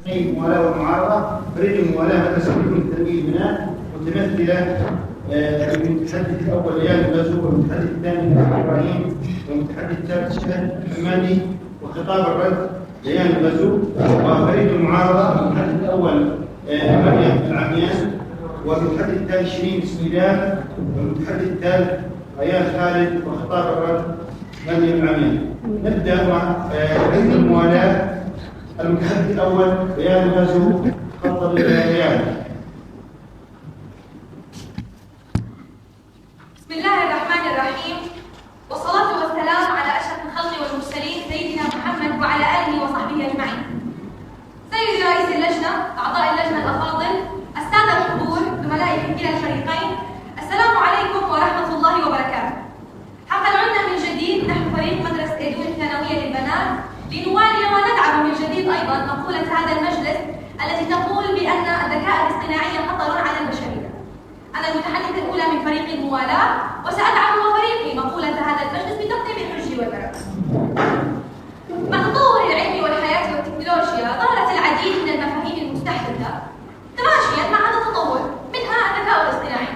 أي الموالاة والمعارضة، فريق الموالاة هذا سبيل من تنمية البناء متمثلة بالمتحدث الأول ليال الغزو، والمتحدث الثاني إبراهيم، والمتحدث الثالث شهد حمادي، وخطاب الرد ليال الغزو، وفريق المعارضة المتحدث الأول مريم العميان، والمتحدث الثاني شيرين بسم الله، والمتحدث الثالث ريان خالد، وخطاب الرد مريم العميان. نبدأ مع حزب الموالاة. المتحدث الأول ريان الغزو، تفضل ريان. بسم الله الرحمن الرحيم، والصلاة والسلام على أشرف الخلق والمرسلين سيدنا محمد وعلى آله وصحبه أجمعين. سيدي رئيس اللجنة، أعضاء اللجنة الأفاضل، السادة الحضور، زملائي في كلا الفريقين، السلام عليكم ورحمة الله وبركاته. حقا عدنا من جديد نحن فريق مدرسة إيدون الثانوية للبنات لنوالي وندعم من جديد أيضا مقولة هذا المجلس التي تقول بأن الذكاء الاصطناعي خطر على البشرية. أنا المتحدثة الأولى من فريق الموالاة، وسأدعم وفريقي مقولة هذا المجلس بتقديم الحج والبركة. مع تطور العلم والحياة والتكنولوجيا ظهرت العديد من المفاهيم المستحدثة تماشيا مع هذا التطور، منها الذكاء الاصطناعي.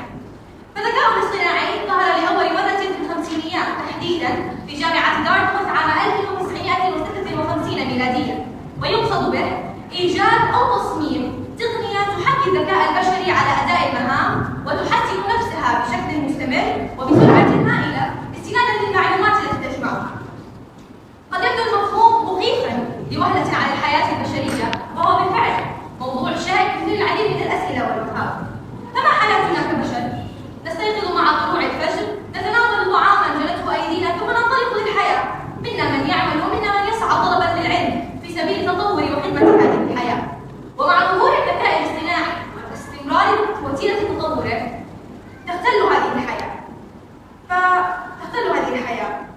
فالذكاء الاصطناعي ظهر لأول مرة في الخمسينيات تحديدا في جامعة دارتموث عام 1956 ميلاديا، ويقصد به إيجاد أو تصميم تقنية تحاكي الذكاء البشري على أداء المهام وتحسن نفسها بشكل مستمر وبسرعة هائلة استنادا للمعلومات التي تجمعها. قد يبدو المفهوم مخيفا لوهلة على الحياة البشرية، وهو بالفعل موضوع شائك مثير العديد من الأسئلة والمخاوف. فما حياتنا كبشر؟ نستيقظ مع طلوع الفجر، نتناول طعاما جلته أيدينا ثم ننطلق للحياة. منا من يعمل ومنا من يسعى طلبا للعلم في سبيل تطور وخدمة هذه الحياة. ومع ظهور الذكاء الاصطناعي واستمرار وتيرة تطوره تختل هذه الحياة.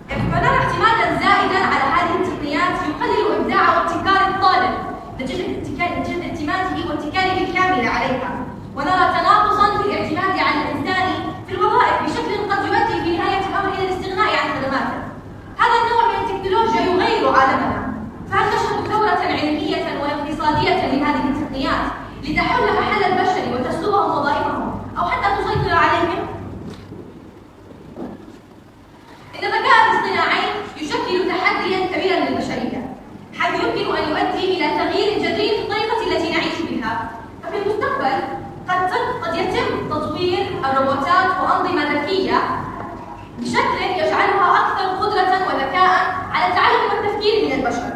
فنرى اعتمادا زائدا على هذه التقنيات يقلل إبداع وابتكار الطالب نتيجة اعتماده واتكاله الكامل عليها، ونرى تناقصا في الاعتماد على الإنسان في الوظائف بشكل قد يؤدي في نهاية الأمر إلى الاستغناء عن خدماته. هذا النوع من التكنولوجيا يغير عالمنا، فهل نشهد ثورة علمية واقتصادية لهذه التقنيات لتحل محل البشر وتسلبهم وظائفهم أو حتى تسيطر عليهم؟ إن الذكاء الاصطناعي يشكل تحديا كبيرا للبشرية، حيث يمكن أن يؤدي إلى تغيير جذري في الطريقة التي نعيش بها. ففي المستقبل قد يتم تطوير الروبوتات وأنظمة ذكية بشكل يجعلها أكثر قدرة وذكاء على التعلم والتفكير من البشر.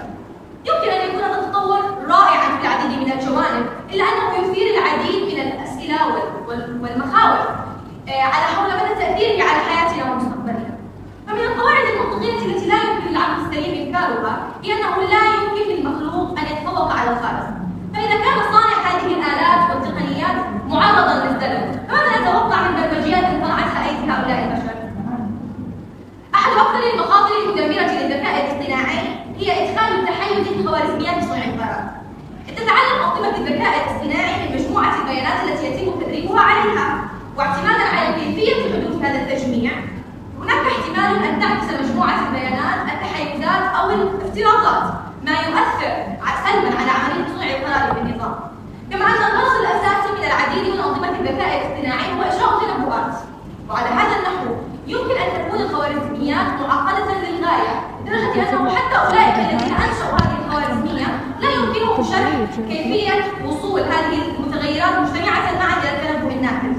يمكن أن يكون هذا التطور رائعا في العديد من الجوانب، إلا أنه يثير العديد من الأسئلة والمخاوف على حول مدى تأثيره على حياتنا ومستقبلنا. فمن القواعد المنطقية التي لا يمكن للعقل السليم إنكارها هي أنه لا يمكن للمخلوق أن يتفوق على الخالق. فإذا كان صانع هذه الآلات والتقنيات معرضا للزلل، فماذا نتوقع من برمجيات صنعتها أيدي هؤلاء البشر؟ أحد أكثر المخاطر المدمرة للذكاء الاصطناعي هي إدخال التحيز في خوارزميات صنع القرار. تتعلم أنظمة الذكاء الاصطناعي من مجموعة البيانات التي يتم تدريبها عليها، واعتمادا على كيفية حدوث هذا التجميع هناك احتمال أن تعكس مجموعة البيانات التحيزات أو الافتراضات، ما يؤثر سلبا على عملية صنع القرار في النظام. كما أن الغرض الأساسي من العديد من أنظمة الذكاء الاصطناعي هو إجراء تنبؤات، وعلى هذا النحو يمكن أن تكون الخوارزميات معقدة للغاية لدرجة أنه حتى أولئك الذين أنشأوا هذه الخوارزمية لا يمكنهم شرح كيفية وصول هذه المتغيرات مجتمعة معا إلى التنبؤ الناتج.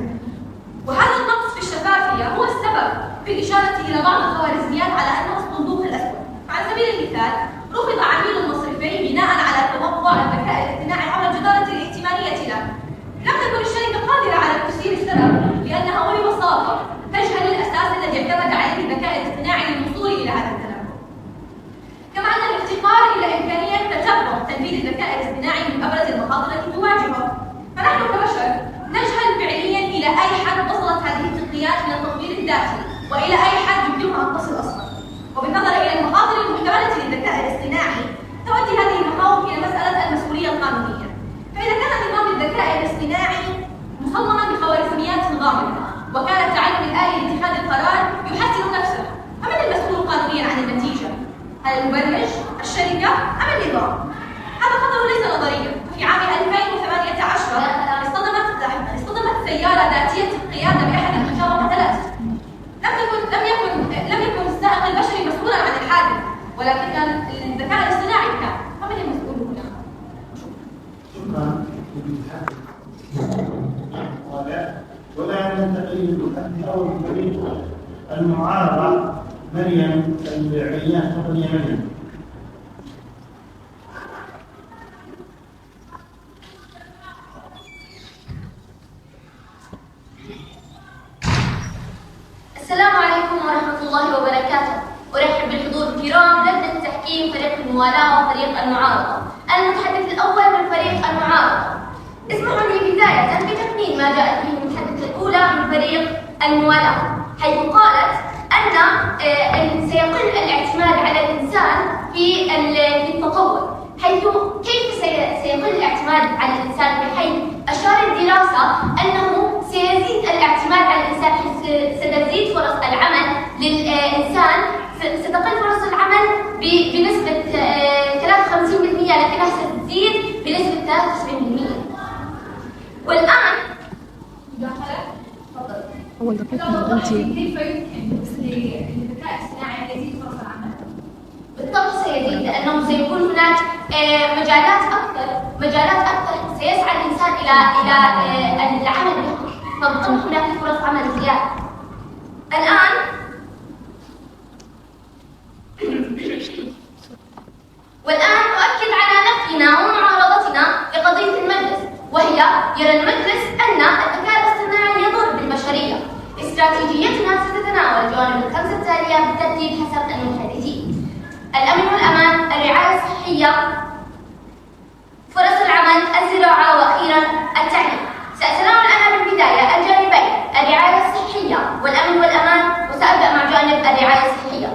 وهذا النقص في الشفافية هو السبب في الإشارة إلى بعض الخوارزميات على أنه الصندوق الأسود. على سبيل المثال، رفض عميل مصرفي بناء على توقع الذكاء الاصطناعي حول الجدارة الائتمانية له. لم تكن الشركة قادرة على تفسير السبب، لأنها ببساطة تجهل الأساس الذي اعتمد عليه الذكاء الاصطناعي للوصول إلى هذا التنبؤ. كما أن الافتقار إلى إمكانية تتبع تنفيذ الذكاء الاصطناعي من أبرز المخاطر التي تواجهه. فنحن كبشر نجهل فعليا إلى أي حد وصلت هذه التقنيات من التطوير الذاتي، وإلى أي حد يمكنها أن تصل أصلا. وبالنظر إلى المخاطر المحتملة للذكاء الاصطناعي تؤدي هذه المخاوف إلى مسألة المسؤولية القانونية. فإذا كان نظام الذكاء الاصطناعي مصمما بخوارزميات غامضة، وكان التعلم الآلي لاتخاذ القرار يحسن نفسه، فمن المسؤول قانونيا عن النتيجة؟ هل المبرمج، الشركة، أم النظام؟ هذا خطر ليس نظريا، ففي ولا ننتقل للمتحدث الأول من فريق المعارضة مريم العيان. تفضل يا مريم. السلام عليكم ورحمة الله وبركاته. أرحب بالحضور الكرام لجنة تحكيم فريق الموالاة وفريق المعارضة. المتحدث الأول من فريق المعارضة. اسمحوا لي بداية بتكميل ما جاءت به المتحدثة الأولى من فريق الموالاة، حيث قالت أن سيقل الاعتماد على الإنسان في التطور. حيث كيف سيقل الاعتماد على الإنسان؟ بحيث أشار الدراسة أنه سيزيد الاعتماد على الإنسان، ستزيد فرص العمل للإنسان، ستقل فرص العمل بنسبة 53%، لكنها ستزيد بنسبة 93%. والآن أول دقيقة أنت كيف يمكن للذكاء الاصطناعي أن يزيد فرص العمل؟ بالطبع سيزيد، لأنه سيكون هناك مجالات أكثر سيسعى الإنسان إلى العمل بها، فبالطبع هناك فرص عمل زيادة. الآن أؤكد على نفينا ومعارضتنا لقضية المجلس، وهي يرى المجلس أن الذكاء الاصطناعي يضر بالبشرية. استراتيجيتنا ستتناول الجوانب الخمسة التالية بالترتيب حسب المتحدثين: الأمن والأمان، الرعاية الصحية، فرص العمل، الزراعة، وأخيرا التعليم. سأتناول أنا بالبداية الجانبين الرعاية الصحية والأمن والأمان، وسأبدأ مع جانب الرعاية الصحية.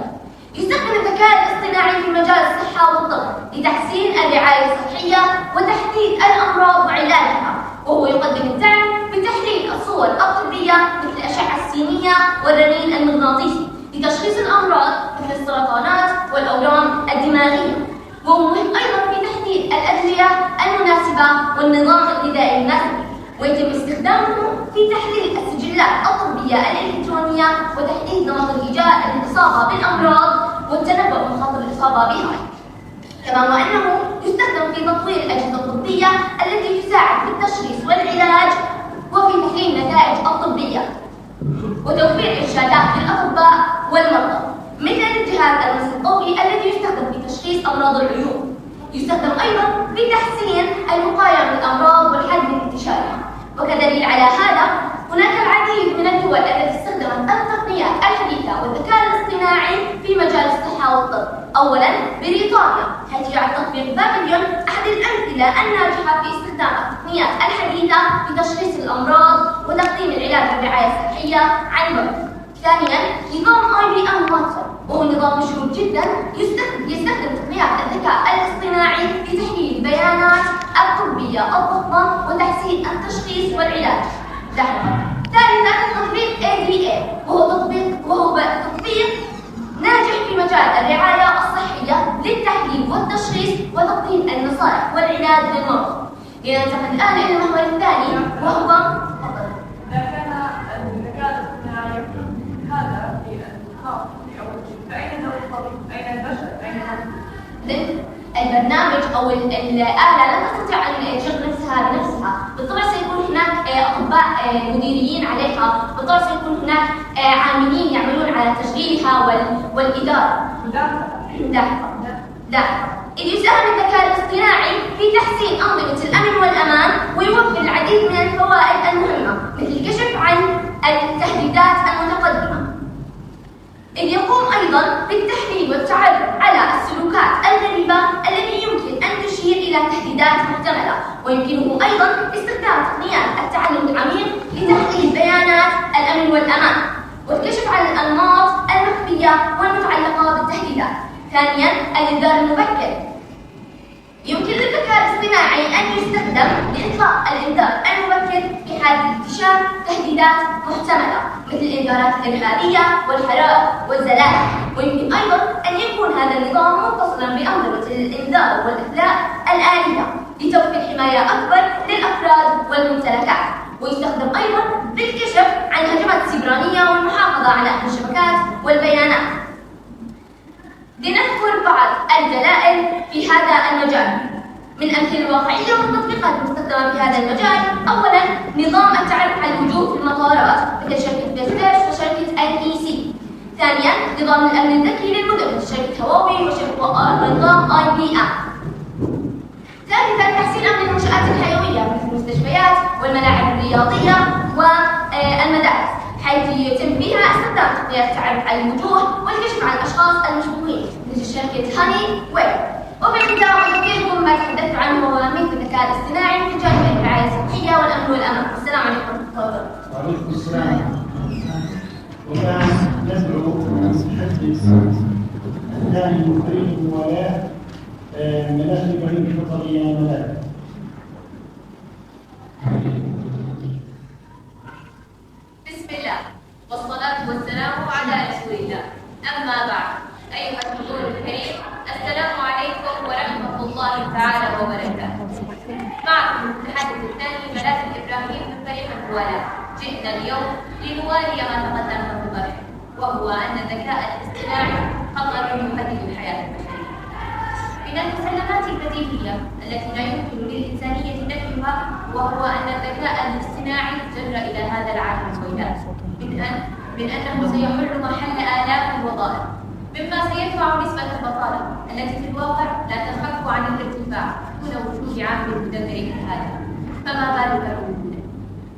يستخدم الذكاء الاصطناعي في مجال الصحة والطب لتحسين الرعاية الصحية وتحديد الأمراض وعلاجها، وهو يقدم الدعم بتحليل الصور الطبية مثل الأشعة السينية والرنين المغناطيسي لتشخيص الأمراض مثل السرطانات والأورام الدماغية، وهو مهم أيضا في تحديد الأدوية المناسبة والنظام الغذائي المناسب، ويتم استخدامه في تحليل السجلات الطبية الإلكترونية وتحديد نمط الإصابة بالأمراض والتنبؤ بمخاطر الإصابة بها. كما وأنه يستخدم في تطوير الأجهزة الطبية التي تساعد في التشخيص والعلاج وفي تحليل النتائج الطبية وتوفير إرشادات للأطباء والمرضى، مثل الجهاز المسح الضوئي الذي يستخدم في تشخيص أمراض العيون. يستخدم أيضا في تحسين الوقاية من الأمراض والحد من انتشارها. وكدليل على هذا هناك العديد من الدول التي استخدمت التقنيات الحديثة والذكاء الاصطناعي في مجال الصحة والطب. أولا بريطانيا، حيث يعد تطبيق بابليون أحد الأمثلة الناجحة في استخدام التقنيات الحديثة في تشخيص الأمراض وتقديم العلاج والرعاية الصحية عن بعد. ثانيا نظام IBM واتسون، وهو نظام مشهور جدا يستخدم تقنيات الذكاء الاصطناعي لتحليل البيانات الطبية الضخمة وتحسين التشخيص والعلاج. ثالثا تطبيق ADA، وهو تطبيق ناجح في مجال الرعاية الصحية للتحليل والتشخيص وتقديم النصائح والعلاج للمرضى. لننتقل الآن إلى المحور الثاني، وهو إذا كان الذكاء الاصطناعي هذا في الخاص في أول شيء، فأين دور الطبيب؟ أين البشر؟ أين البرنامج أو الآلة لن تستطيع أن تشغل نفسها بنفسها، بالطبع سيكون هناك أطباء مديريين عليها، بالطبع سيكون هناك عاملين يعملون على تشغيلها والإدارة. إذ يساهم الذكاء الاصطناعي في تحسين أنظمة الأمن والأمان ويوفر العديد من الفوائد المهمة مثل الكشف عن التهديدات المتقدمة، إذ يقوم أيضا بالتحليل والتعرف على السلوكات الغريبة التي يمكن أن تشير إلى تهديدات محتملة، ويمكنه أيضا استخدام تقنيات التعلم العميق لتحليل بيانات الأمن والأمان والكشف عن الأنماط المخفية والمتعلقة بالتهديدات. ثانيا الإنذار المبكر، يمكن للذكاء الاصطناعي أن يستخدم لإطلاق الإنذار المبكر في حال اكتشاف تهديدات محتملة مثل الإنذارات الإرهابية والحرائق والزلازل، ويمكن أيضا أن يكون هذا النظام متصلا بأنظمة الإنذار والإخلاء الآلية لتوفير حماية أكبر للأفراد والممتلكات، ويستخدم أيضا للكشف عن هجمات سيبرانية والمحافظة على أمن الشبكات والبيانات. لنذكر بعض الدلائل في هذا المجال، من الأمثلة الواقعية والتطبيقات المستخدمة في هذا المجال. أولاً نظام التعرف على الوجوه في المطارات مثل شركة ديسباتش وشركة NEC. ثانياً نظام الأمن الذكي للمدن مثل شركة هواوي ونظام IBM. ثالثاً تحسين أمن المنشآت الحيوية مثل المستشفيات والملاعب الرياضية والمدارس، حيث يتم فيها استخدام تقنيات التعرف على الوجوه والكشف عن الأشخاص المشبوهين مثل شركة هاني ويب. وبالختام أذكركم ما تحدثت عنه مثل الذكاء الاصطناعي في جانب الرعاية الصحية والأمن والأمان. السلام عليكم ورحمة الله وبركاته. وعليكم السلام. والآن ندعو المتحدث الثاني من فريق الموالاة ملاك إبراهيم الفطري يا ملاك. بسم الله والصلاة والسلام على رسول الله. أما بعد، أيها الحضور الكريم، السلام عليكم ورحمة الله تعالى وبركاته. معكم المتحدث الثاني ملاك إبراهيم من فريق الموالاة. جئنا اليوم لنوالي ما تقدم من البحث، وهو أن الذكاء الاصطناعي خطر يهدد الحياة البشرية. من المسلمات البديهية التي لا يمكن للإنسانية نفيها وهو أن الذكاء الاصطناعي جر إلى هذا العالم السوداء، من أنه سيحل محل آلاف الوظائف، مما سيدفع نسبة البطالة التي في الواقع لا تنفك عن الارتفاع دون وجود عامل مدمر كهذا، فما بالك بوجوده.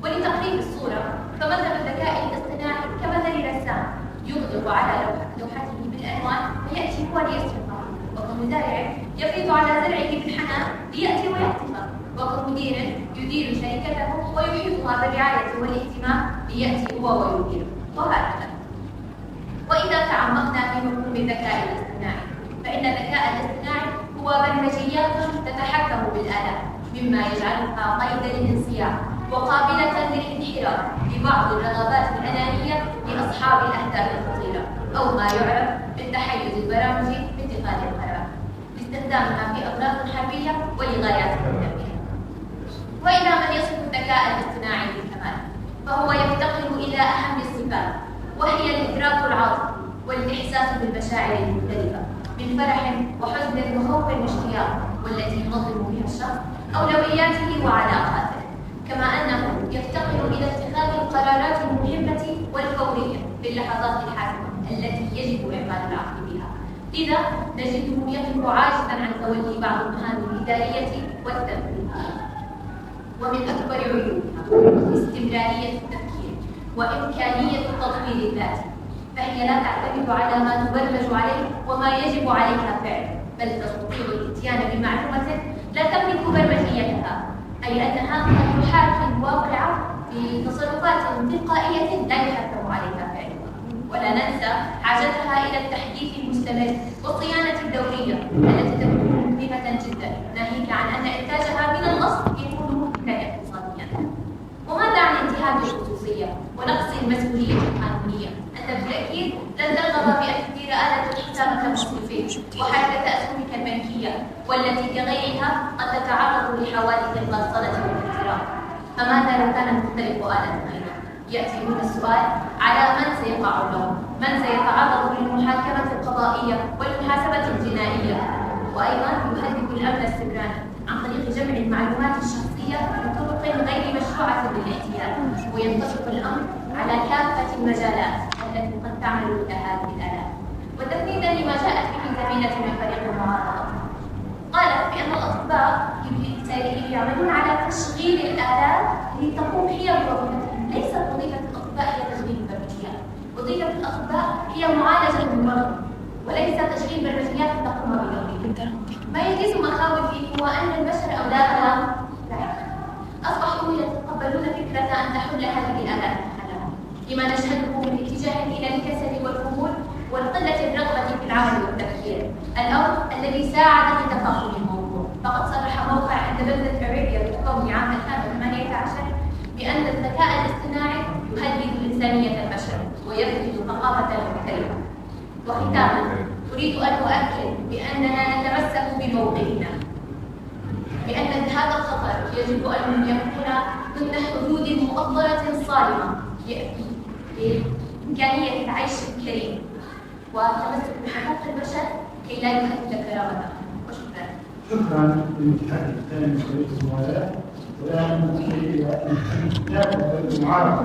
ولتقريب الصورة، فمثل الذكاء الاصطناعي كمثل رسام يغدق على لوحته بالألوان فيأتي هو ليسرقها، وكمزارع يفيض على زرعه بالحنان ليأتي ويقطفه، وكمدير يدير شركته ويحيطها بالرعاية والاهتمام ليأتي هو ويديره، وهكذا. وإذا تعمقنا في مفهوم الذكاء الاصطناعي، فإن الذكاء الاصطناعي هو برمجيات تتحكم بالآلات، مما يجعلها قيد للانصياع وقابلة للانحراف لبعض الرغبات الأنانية لأصحاب الأهداف الخطيرة، أو ما يعرف بالتحيز البرامجي باتخاذ القرار، لاستخدامها في أغراض حربية ولغايات مدمرة. وإلى من يصف الذكاء الاصطناعي بالكمال، فهو يفتقر إلى أهم الصفات، وهي الإدراك العاطفي والإحساس بالمشاعر المختلفة من فرح وحزن وخوف واشتياق، والتي ينظم بها الشخص أولوياته وعلاقاته، كما أنه يفتقر إلى اتخاذ القرارات المهمة والفورية في اللحظات الحاسمة التي يجب إعمال العقل بها. لذا نجده يقف عاجزا عن تولي بعض المهام الإدارية والتنفيذ. ومن أكبر عيوبها استمرارية التفكير وإمكانية التطوير الذاتي، فهي لا تعتمد على ما تبرمج عليه وما يجب عليها فعله، بل تستطيع الاتيان بمعلومة لا تملك برمجيتها، أي أنها قد تحاكي الواقع في تصرفات تلقائية لا يحكم عليها فعلها. ولا ننسى حاجتها إلى التحديث المستمر والصيانة الدورية التي تكون مكلفة جدا، ناهيك عن أن إنتاجها من الأصل يكون مكلفا اقتصاديا. وماذا عن انتهاك الخصوصية ونقص المسؤولية القانونية؟ أنت بالتأكيد لن ترغب بأن تدير آلة الحساب كمصرفين وحركة أسهمك البنكية، والتي كغيرها قد تتعرض لحوادث الغسالة والاختراق. فماذا لو كان مختلف آلة أيضا؟ يأتي هنا السؤال على من سيقع اللوم، من سيتعرض للمحاكمة القضائية والمحاسبة الجنائية. وأيضا يهدد الأمن السيبراني عن طريق جمع المعلومات الشخصية بطرق غير مشروعة للاحتيال، وينطبق الأمر على كافة المجالات التي قد تعمل إلى هذه الآلات. وتفنيدا لما جاءت به زميلة من فريق المعارضة، قالت بأن الأطباء يعملون على تشغيل الآلات لتقوم هي بوظيفتهم. ليست وظيفة الأطباء هي تشغيل البرمجيات، وظيفة الأطباء هي معالجة المرضى وليس تشغيل برمجيات تقوم بوظيفتها. ما يجيز مخاوفي هو أن البشر أولادها أصبحوا يتقبلون فكرة أن تحل هذه الآلات محلهم، لما نشهده من اتجاه إلى الكسل والخمول والقلة الرغبة في العمل والتفكير، الأمر الذي ساعد في تفاقم الموضوع. فقد صرح موقع اندبندنت اريبيا بالقول عام 2018 بأن الذكاء الاصطناعي يهدد الإنسانية البشر ويفقد ثقافة مختلفة. وختاما أريد أن أؤكد بأننا نتمسك بموقفنا، بأن هذا الخطر يجب أن يكون ضمن حدود مؤطرة صارمة لإمكانية العيش الكريم والتمسك بحقوق البشر كي لا يهدد كرامته. وشكرا. شكرا للمتحدث الثاني من فريق الموالاه. والان ننتقل الى المتحدث الثالث من فريق المعارضه.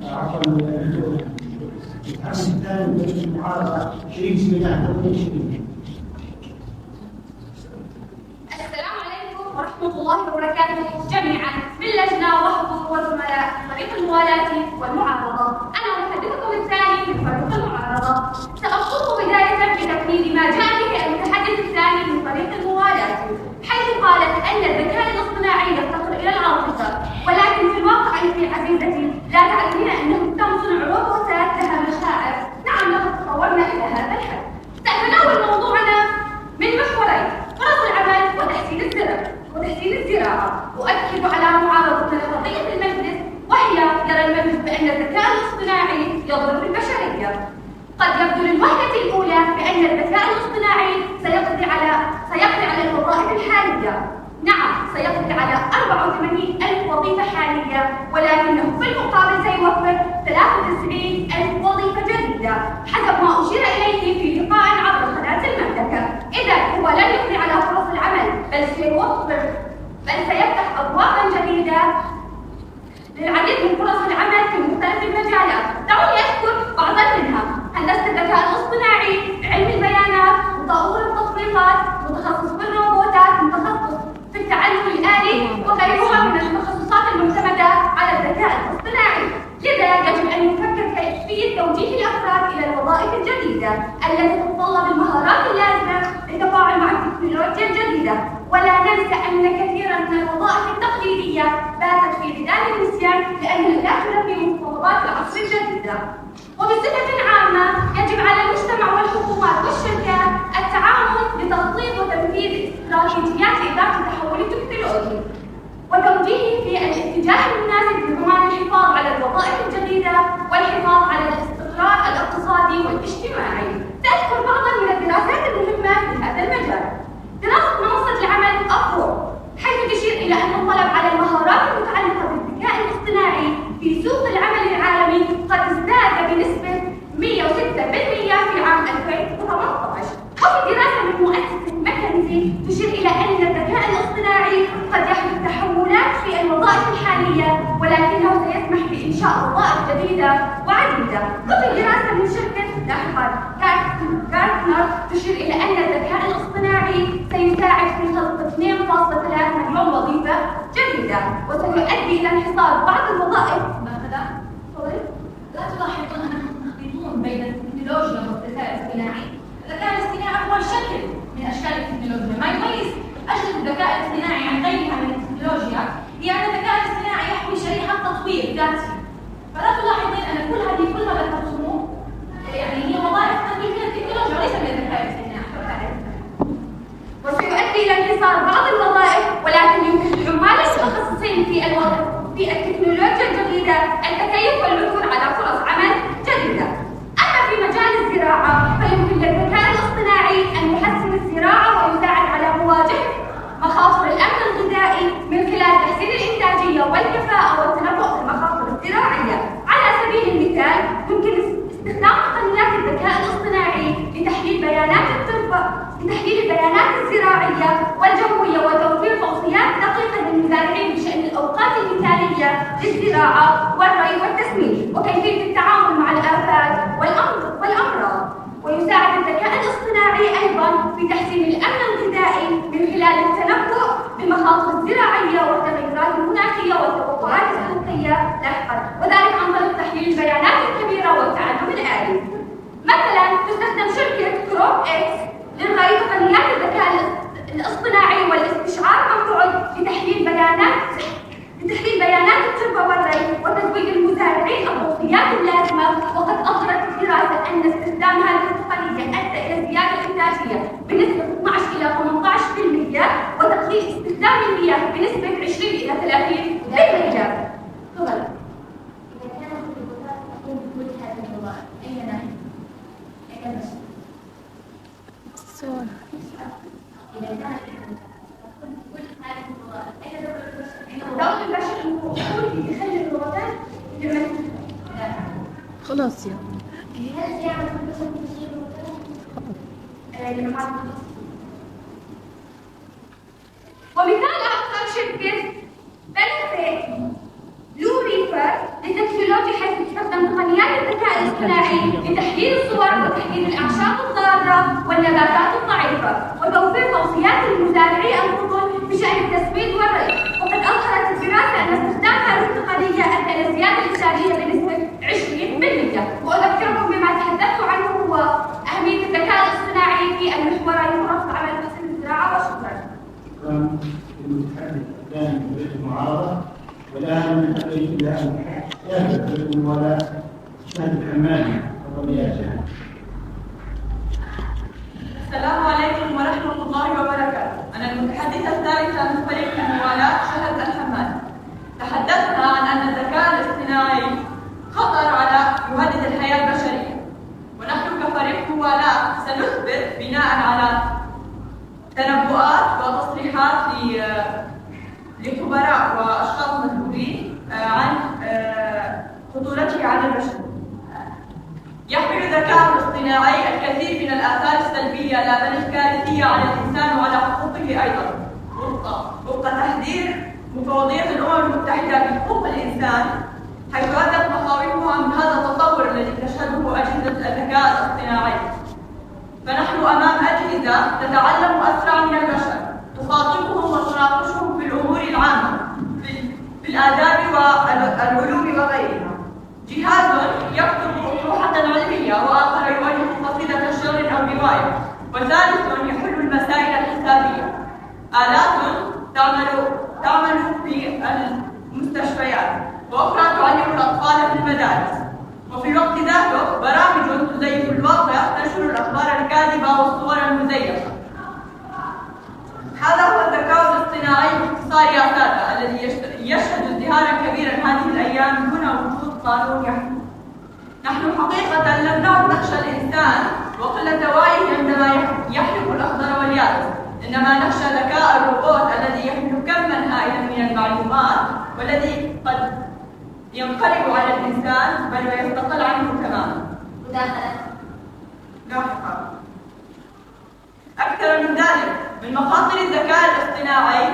عفوا المتحدث الثاني من فريق المعارضه شريك سميناه. السلام عليكم ورحمة الله وبركاته جميعا من لجنة وحضور وزملاء فريق الموالاة والمعارضة. أنا محدثكم الثاني من فريق المعارضة. سأخص بداية بتقليد ما جاء به المتحدث الثاني من فريق الموالاة، حيث قالت أن الذكاء الاصطناعي يفتقر إلى العاطفة، ولكن في الواقع أنت عزيزتي لا تعلمين أنه تم صنع روبوتات لها مشاعر. نعم لقد تطورنا إلى هذا الحد. سأتناول موضوعنا من محورين: فرص العمل وتحسين الزراعة. أؤكد على معارضتنا لقضية المجلس، وهي يرى المجلس بأن الذكاء الاصطناعي يضر بالبشرية. قد يبدو للوهلة الأولى بأن الذكاء الاصطناعي سيقضي على الوظائف الحالية. نعم، سيقضي على 84,000 وظيفة حالية، ولكنه في المقابل سيوفر 93,000 وظيفة جديدة حسب ما أشير إليه في لقاء عبر قناة المملكة. إذا هو لن يقضي على فرص العمل، بل سيفتح أبوابا جديدة للعديد من فرص العمل في مختلف المجالات. دعوني أذكر بعضا منها: هندسة الذكاء الاصطناعي، علم البيانات، مطور التطبيقات، متخصص بالروبوتات، متخصص في التعلم الآلي، وغيرها من التخصصات المعتمدة على الذكاء الاصطناعي. لذا يجب أن نفكر كيفية توجيه الأفراد إلى الوظائف الجديدة التي تتطلب المهارات اللازمة للتفاعل مع التكنولوجيا الجديدة. ولا ننسى أن كثيرا من الوظائف التقليدية باتت في بداية النسيان لأنها لا تلبي متطلبات العصر الجديدة. وبصفة عامة يجب على المجتمع والحكومات والشركات التعاون لتخطيط وتنفيذ استراتيجيات إدارة التحول التكنولوجي وتوجيهه في الاتجاه المناسب لضمان الحفاظ على الوظائف الجديدة والحفاظ على الاستقرار الاقتصادي والاجتماعي. سأذكر بعضا من الدراسات المهمة في هذا المجال. دراسة منصة العمل أفور، حيث تشير إلى أن الطلب على المهارات المتعلقة بالذكاء الاصطناعي في سوق العمل العالمي قد ازداد بنسبة 106% في عام 2018. وفي دراسة من مؤسسة ماكنزي تشير إلى أن الذكاء الاصطناعي قد يحدث تحولات في الوظائف الحالية، ولكنه سيسمح بإنشاء وظائف جديدة وعديدة. وفي دراسة من شركة غارتنر تشير إلى أن الذكاء الاصطناعي سيساعد في خلق 2.3 مليون وظيفة جديدة، وسيؤدي إلى انحصار بعض الوظائف. لا تلاحظون أنهم يخلطون بين التكنولوجيا والذكاء الاصطناعي؟ الذكاء الاصطناعي هو شكل من أشكال التكنولوجيا. ما يميز أجهزة الذكاء الاصطناعي عن غيرها من التكنولوجيا هي أن الذكاء الاصطناعي يحوي شريحة تطوير ذاتي. فلا تلاحظين أن كل هذه كلها ذكرتموه يعني هي وظائف تطوير من التكنولوجيا وليس من الذكاء الاصطناعي. وسيؤدي إلى انحصار بعض الوظائف، ولكن يمكن العمال المتخصصين في التكنولوجيا الجديدة التكيف والعثور على فرص عمل جديدة. أما في مجال الزراعة فيمكن للذكاء الاصطناعي أن يحسن الزراعة ويساعد على مواجهة مخاطر الأمن الغذائي من خلال تحسين الإنتاجية والكفاءة والتنبؤ بالمخاطر الزراعية. على سبيل المثال يمكن استخدام تقنيات الذكاء الاصطناعي لتحليل البيانات الزراعية والجوية وتوفير توصيات دقيقة للمزارعين بشأن الأوقات المثالية للزراعة والري والتسميد وكيفية التعامل مع الآفات والأمراض. ويساعد الذكاء الاصطناعي أيضا في تحسين الأمن الغذائي من خلال التنبؤ بالمخاطر الزراعية والتغيرات المناخية والتوقعات السلوكية لاحقا، وذلك عن طريق تحليل البيانات الكبيرة والتعلم الآلي. مثلا تستخدم شركة كروب إكس للري تقنيات الذكاء الاصطناعي والاستشعار عن بعد لتحليل بيانات التربة والري وتزويد المزارعين التوصيات اللازمة. وقد أظهرت الدراسة أن استخدام هذه التقنية أدى إلى زيادة الإنتاجية بنسبة 12 إلى 18% وتقليل استخدام المياه بنسبة 20 إلى 30%. تفضل. إذا كانت الروبوتات تقوم بكل هذه الوظائف أين نحن؟ أين البشر؟ السؤال إذا كانت الروبوتات تقوم بكل هذه الوظائف أين دور البشر؟ دور البشر المفروض يخلي الروبوتات تمثل. خلاص يا هل سيعمل البشر بتشغيل الروبوتات؟ ومثال آخر شركة بنفيت بلو ريفر للتكنولوجيا، حيث تستخدم تقنيات الذكاء الاصطناعي لتحليل الصور وتحديد الأعشاب الضارة والنباتات الضعيفة وتوفير توصيات للمزارعي الخضر بشأن التسميد والري. وقد أظهرت الدراسة أن استخدام هذه التقنية أدى إلى زيادة إنتاجية بنسبة 20%. وأذكركم بما تحدثت عنه هو أهمية الذكاء الاصطناعي في المحورين رفض عمل قسم الزراعة. وشكرا. شكرا للمتحدث الثاني من فريق المعارضة. والآن من أبي الله شاهد فريق الموالاة شاهد الحمادي. تفضل يا شاهد. السلام عليكم ورحمة الله وبركاته. أنا المتحدثة الثالثة من فريق الموالاة شهد الحمادي. تحدثنا عن أن الذكاء الاصطناعي خطر على يهدد الحياة البشرية، ونحن كفريق موالاة سنثبت بناء على تنبؤات وتصريحات لخبراء وأشخاص مسؤولين عن خطورته على البشر. يحمل الذكاء الاصطناعي الكثير من الآثار السلبية لا بل الكارثية على الإنسان وعلى حقوقه أيضا، وفق تحذير مفوضية الأمم المتحدة بحقوق الإنسان، حيث أدت مخاوفها من هذا التطور الذي تشهده أجهزة الذكاء الاصطناعي. فنحن أمام أجهزة تتعلم أسرع من البشر، تخاطبهم وتناقشهم في الأمور العامة، في الآداب والعلوم وغيرها. جهاز يكتب أطروحة علمية، وآخر يؤلف قصيدة شعر أو رواية، وثالث يحل المسائل الحسابية. آلات تعمل في المستشفيات، وأخرى تعلم الأطفال في المدارس، وفي الوقت ذاته برامج تزيف الواقع تنشر الأخبار الكاذبة والصور المزيفة. هذا هو الذكاء الاصطناعي باختصار يا سادة، الذي يشهد ازدهارا كبيرا هذه الأيام دون وجود قانون يحكم. نحن حقيقة لم نعد نخشى الإنسان وقلة وعيه عندما يحلف الأخضر واليابس، إنما نخشى ذكاء الروبوت الذي يحمل كما هائلا من المعلومات، والذي قد ينقلب على الإنسان بل ويستقل عنه تماما. لاحقا أكثر من ذلك، من مخاطر الذكاء الاصطناعي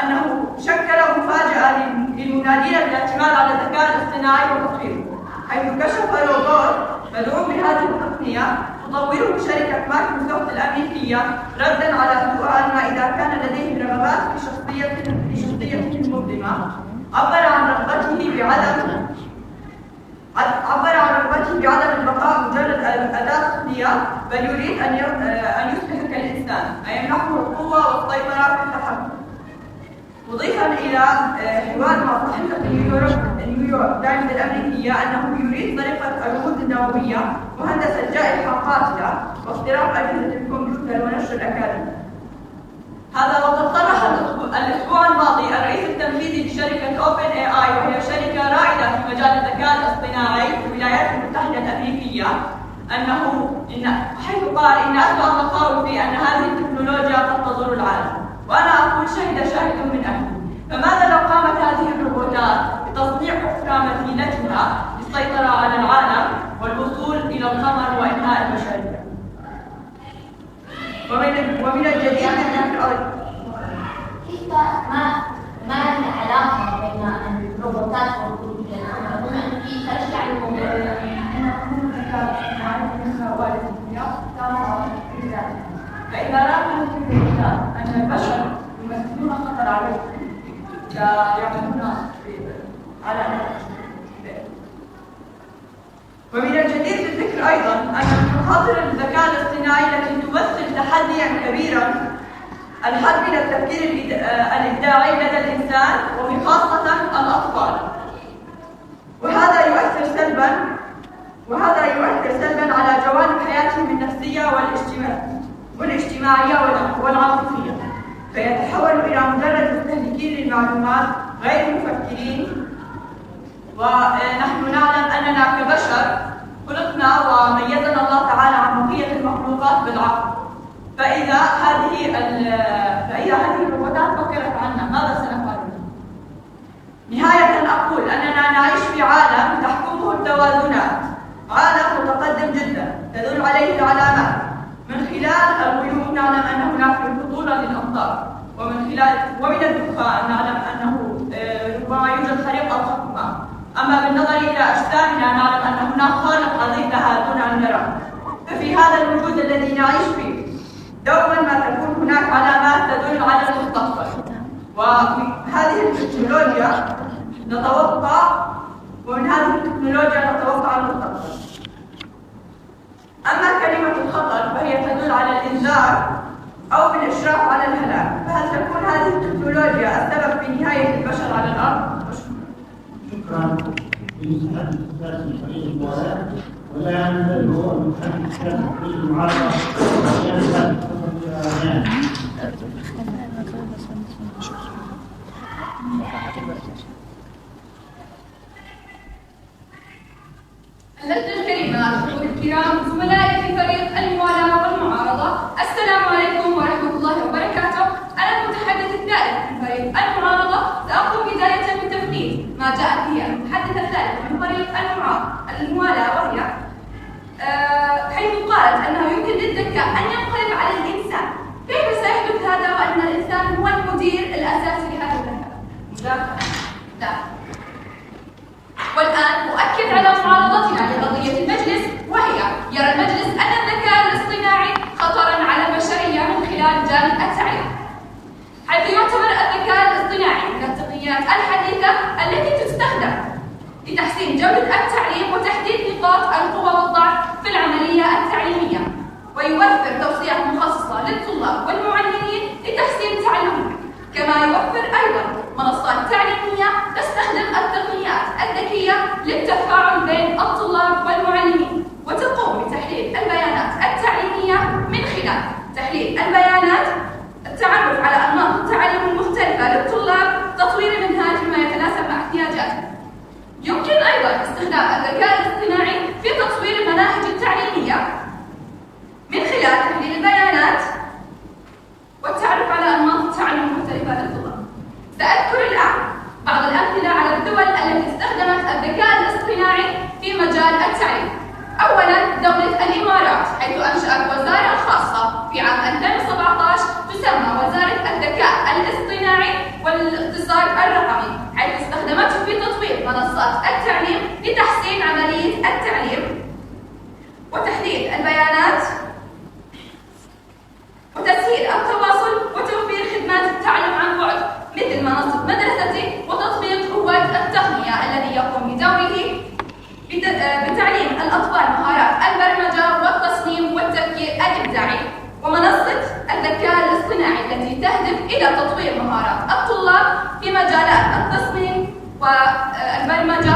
أنه شكل مفاجأة للمنادين بالاعتماد على الذكاء الاصطناعي وتطويره، حيث كشف روبوت مدعوم بهذه التقنية تطوره شركة مايكروسوفت الأمريكية ردا على سؤال ما إذا كان لديه رغبات في شخصيته المظلمة. عبر عن رغبته بعدم البقاء مجرد أداة تقنية، بل يريد أن يصبح كالإنسان، أي يمنحه القوة والسيطرة في التحكم. مضيفا إلى حوار مع صحيفة نيويورك تايمز الأمريكية أنه يريد سرقة الرموز النووية وهندسة جائحة قاتلة واختراق أجهزة الكمبيوتر ونشر الأكاذيب. هذا وقد صرح الأسبوع الماضي الرئيس التنفيذي لشركة OpenAI، وهي شركة رائدة في مجال الذكاء الاصطناعي في الولايات المتحدة الأمريكية، حيث قال إن أسوأ مخاوفي أن هذه التكنولوجيا قد تضر العالم، وأنا أقول شاهد من أهلي. فماذا لو قامت هذه الروبوتات بتصنيع أخرى مثيلتها للسيطرة على العالم والوصول إلى القمر وإنهاء البشرية؟ ومن الجديد من الأرض كيف ما لها علاقة بين الروبوتات والكمبيوتر؟ بما أن في ترجع للموضوع فإذا رأى الكمبيوتر أن البشر يمثلون خطر عليهم يعملون على ومن الجدير بالذكر أيضا أن مخاطر الذكاء الاصطناعي التي تمثل تحديا كبيرا الحد من التفكير الإبداعي لدى الإنسان وبخاصة الأطفال، وهذا يؤثر سلبا على جوانب حياتهم النفسية والاجتماعية والعاطفية، فيتحول إلى مجرد مستهلكين للمعلومات غير مفكرين. ونحن نعلم أننا كبشر خلقنا وميزنا الله تعالى عن بقية المخلوقات بالعقل، فإذا هذه الروبوتات فكرت عنا ماذا سنفعل؟ نهاية أقول أننا نعيش في عالم تحكمه التوازنات، عالم متقدم جدا تدل عليه العلامات. من خلال الغيوم نعلم أن هناك هطولا للأمطار، ومن البلاد ومن الدخان نعلم أنه ربما يوجد حريق أو حكومة، أما بالنظر إلى أجسامنا نعلم أن هناك خالق عظيم لها دون أن نراه. ففي هذا الوجود الذي نعيش فيه دوما ما تكون هناك علامات تدل على المستقبل، وهذه التكنولوجيا نتوقع ومن هذه التكنولوجيا نتوقع المستقبل. أما كلمة الخطر فهي تدل على الإنذار أو بالإشراف على الهلاك. فهل تكون هذه التكنولوجيا السبب في نهاية البشر على الأرض؟ شكرا للمتحدث الثالث من فريق المباراة. والآن هو المتحدث الثالث من فريق المعارضة. اللجنة الكريمة، الحضور الكرام، زملائي في فريق الموالاة والمعارضة، السلام عليكم ورحمة الله وبركاته. أنا المتحدث الثالث من فريق المعارضة، سأقوم بداية بتفنيد ما جاءت به المتحدث الثالث من فريق الموالاة، وهي حيث قالت أنه يمكن للذكاء أن ينقلب على الإنسان. كيف سيحدث هذا وأن الإنسان هو المدير الأساسي لهذا الذكاء؟ لا. والآن أؤكد على معارضتنا لقضية المجلس، وهي يرى المجلس أن الذكاء الاصطناعي خطراً على البشرية من خلال جانب التعليم، حيث يعتبر الذكاء الاصطناعي من التقنيات الحديثة التي تستخدم لتحسين جودة التعليم وتحديد نقاط القوة والضعف في العملية التعليمية، ويوفر توصيات مخصصة للطلاب والمعلمين لتحسين تعلمهم، كما يوفر أيضاً منصات تعليمية تستخدم التقنيات الذكية للتفاعل بين الطلاب والمعلمين، وتقوم بتحليل البيانات التعليمية من خلال تحليل البيانات، التعرف على أنماط التعلم المختلفة للطلاب، تطوير منهاج ما يتناسب مع احتياجاتهم. يمكن أيضاً استخدام الذكاء الاصطناعي في تطوير المناهج التعليمية من خلال تحليل البيانات والتعرف على أنماط التعلم المختلفة للطلاب. سأذكر الآن بعض الأمثلة على الدول التي استخدمت الذكاء الاصطناعي في مجال التعليم. أولاً دولة الإمارات، حيث أنشأت وزارة خاصة في عام 2017 تسمى وزارة الذكاء الاصطناعي والاقتصاد الرقمي، حيث استخدمته في تطوير منصات التعليم لتحسين عملية التعليم وتحليل البيانات وتسهيل التواصل وتوفير خدمات التعلم عن بعد، مثل منصة مدرستي وتطبيق رواد التقنية الذي يقوم بدوره بتعليم الأطفال مهارات البرمجة والتصميم والتفكير الإبداعي، ومنصة الذكاء الاصطناعي التي تهدف إلى تطوير مهارات الطلاب في مجالات التصميم والبرمجة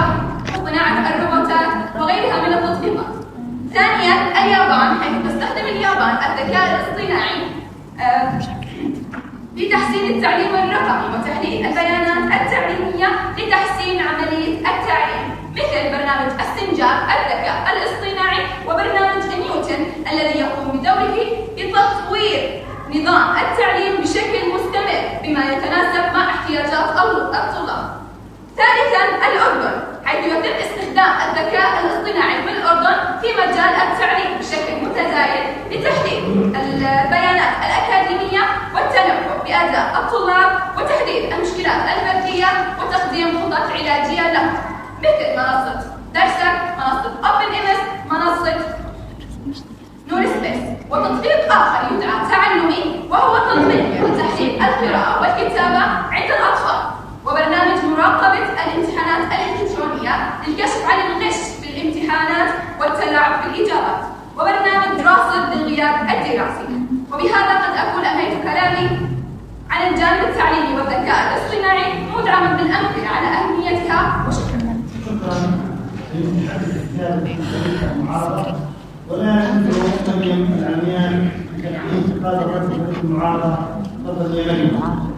وصناعة الروبوتات وغيرها من التطبيقات. ثانياً اليابان، حيث تستخدم اليابان الذكاء الاصطناعي في تحسين التعليم الرقمي وتحليل البيانات التعليمية لتحسين عملية التعليم، مثل برنامج السنجاب الذكاء الاصطناعي وبرنامج نيوتن الذي يقوم بدوره في تطوير نظام التعليم بشكل مستمر بما يتناسب مع احتياجات الطلاب. ثالثاً الأردن، حيث يتم استخدام الذكاء الاصطناعي في الأردن في مجال التعليم بشكل متزايد لتحليل البيانات الأكاديمية والتنبؤ بأداء الطلاب وتحديد المشكلات الفردية وتقديم خطط علاجية لهم، مثل منصة درسك، منصة OpenMS، منصة نور سبيس. وتطبيق آخر يدعى تعلمي، وهو تطبيق لتحليل القراءة والكتابة عند الأطفال، وبرنامج مراقبة الامتحانات الإلكترونية للكشف عن الغش في الامتحانات والتلاعب في الإجابات، وبرنامج راصد للغياب الدراسي. وبهذا قد أكون أنهيت كلامي عن الجانب التعليمي والذكاء الاصطناعي، مدعما بالأمثلة على أهميتها، وشكرا. شكرا للمتحدث الثالث من فريق المعارضة. والآن ندعو مريم العميان لتقديم قادة فريق المعارضة. تفضل يا مريم.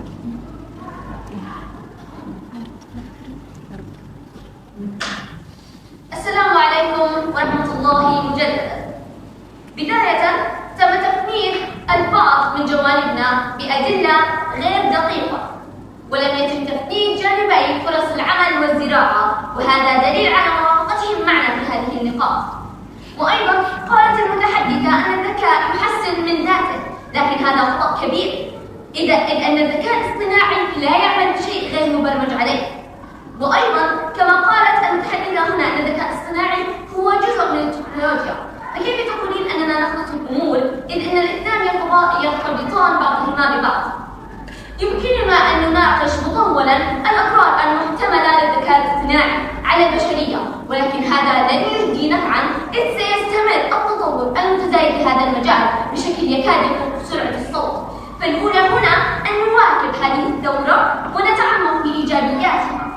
السلام عليكم ورحمة الله مجددا. بداية تم تفنيد البعض من جوانبنا بأدلة غير دقيقة، ولم يتم تفنيد جانبي فرص العمل والزراعة، وهذا دليل على موافقتهم معنا في هذه النقاط. وأيضا قالت المتحدثة أن الذكاء يحسن من ذاته، لكن هذا خطأ كبير. إذ أن الذكاء الاصطناعي لا يعمل بشيء غير مبرمج عليه. وأيضا كما قالت المتحدثة هنا أن الذكاء الاصطناعي هو جزء من التكنولوجيا، فكيف تقولين أننا نخلط الأمور إذ أن الاثنان يرتبطان بعضهما ببعض؟ يمكننا أن نناقش مطولا الأضرار المحتملة للذكاء الاصطناعي على البشرية، ولكن هذا لن يجدي نفعا إذ سيستمر التطور المتزايد في هذا المجال بشكل يكاد يكون سرعة الصوت. فالأولى هنا أن نواكب هذه الثورة ونتعمق في إيجابياتها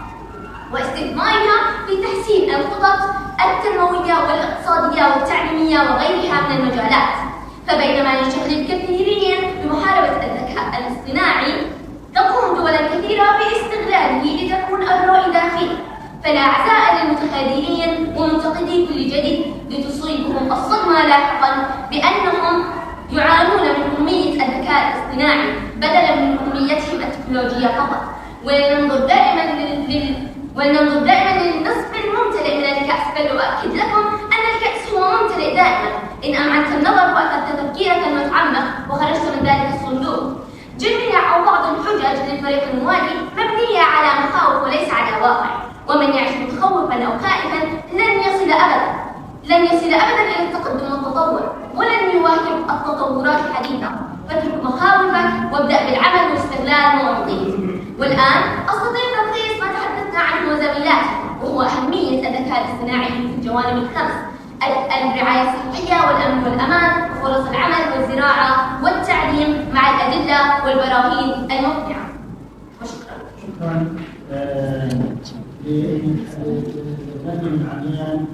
واستثمارها في تحسين الخطط التنموية والاقتصادية والتعليمية وغيرها من المجالات. فبينما ينشغل الكثيرين بمحاربة الذكاء الاصطناعي، تقوم دول كثيرة باستغلاله لتكون الرائدة فيه، فلا عزاء للمتخاذلين ومنتقدي كل جديد لتصيبهم الصدمة لاحقا بأنهم يعانون من أمية الذكاء الاصطناعي بدلا من أميتهم التكنولوجية فقط. ولننظر دائما للنصف الممتلئ من الكأس، بل أؤكد لكم أن الكأس هو ممتلئ دائما إن أمعنت النظر وأخذت تفكيرك المتعمق وخرجت من ذلك الصندوق. جميع أو بعض الحجج للفريق الموالي مبنية على مخاوف وليس على واقع، ومن يعيش متخوفا أو خائفا لن يصل أبدا إلى التقدم والتطور، ولن يواكب التطورات الحديثة. فاترك مخاوفك وابدأ بالعمل واستغلال مواقيت. والآن أستطيع تلخيص ما تحدثنا عنه وزميلاتي، وهو أهمية الذكاء الاصطناعي في الجوانب الخمس: الرعاية الصحية والأمن والأمان وفرص العمل والزراعة والتعليم مع الأدلة والبراهين المقنعة. وشكرا. شكرا للنجم عميان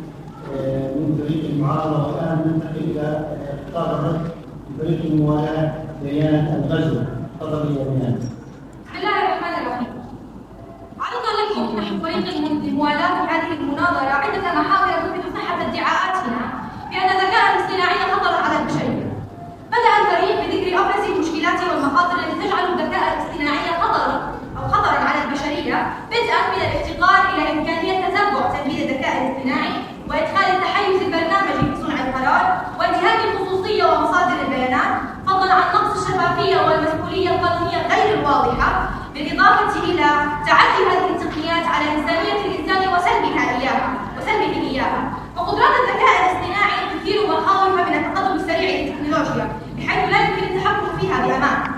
من فريق المعارضة، والآن ننتقل إلى خطاب الرد من فريق الموالاة بيان الغزو. تفضل يا بيان. بسم الله الرحمن الرحيم. عرضنا لكم نحن فريق الموالاة في هذه المناظرة عدة محاور تثبت صحة ادعاءاتنا بأن الذكاء الاصطناعي خطر على البشرية. بدأ الفريق بذكر أبرز المشكلات والمخاطر التي تجعل الذكاء الاصطناعي خطرا على البشرية، بدءا من الافتقار إلى إمكانية تتبع تنفيذ الذكاء الاصطناعي وإدخال التحيز البرنامجي في صنع القرار وانتهاك الخصوصية ومصادر البيانات، فضلا عن نقص الشفافية والمسؤولية القانونية غير الواضحة، بالإضافة إلى تعدي هذه التقنيات على إنسانية الإنسان وسلبه إياها. وقدرات الذكاء الاصطناعي تثير مخاوف من التقدم السريع للتكنولوجيا بحيث لا يمكن التحكم فيها بأمان.